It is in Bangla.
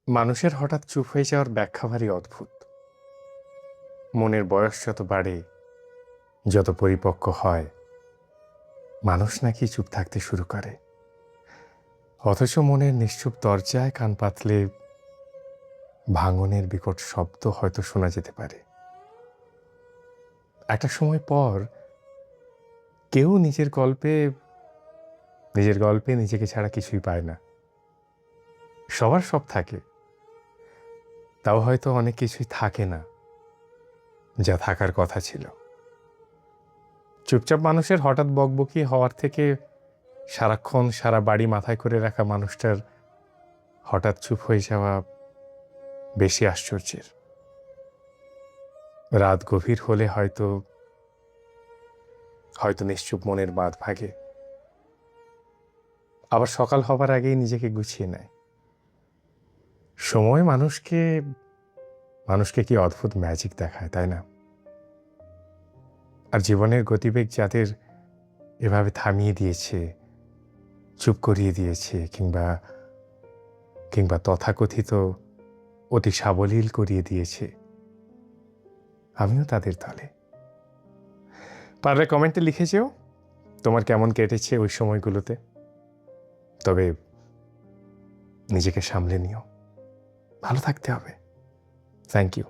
মানুষের হঠাৎ চুপ হয়ে যাওয়ার ব্যাখ্যা ভারী অদ্ভুত। মনের বয়স যত বাড়ে, যত পরিপক্ক হয়, মানুষ নাকি চুপ থাকতে শুরু করে। অথচ মনের নিশ্চুপ দরজায় কান পাতলে ভাঙনের বিকট শব্দ হয়তো শোনা যেতে পারে। একটা সময় পর কেউ নিজের গল্পে নিজেকে ছাড়া কিছুই পায় না। সবার সব থাকে, তাও হয়তো অনেক কিছুই থাকে না যা থাকার কথা ছিল। চুপচাপ মানুষের হঠাৎ বকবকি হওয়ার থেকে সারাক্ষণ সারা বাড়ি মাথায় করে রাখা মানুষটার হঠাৎ চুপ হয়ে যাওয়া বেশি আশ্চর্যের। রাত গভীর হলে হয়তো হয়তো নিশ্চুপ মনের বাঁধ ভাগে, আবার সকাল হবার আগেই নিজেকে গুছিয়ে নেয়। সময় মানুষকে মানুষকে কি অদ্ভুত ম্যাজিক দেখায়, তাই না? আর জীবনের গতিবেগ যাদের এভাবে থামিয়ে দিয়েছে, চুপ করিয়ে দিয়েছে, কিংবা কিংবা তথাকথিত অতি সাবলীল করিয়ে দিয়েছে, আমিও তাদের দলে। পারলে কমেন্টে লিখে যেও তোমার কেমন কেটেছে ওই সময়গুলোতে। তবে নিজেকে সামলে নিও, ভালো থাকতে হবে। Thank you.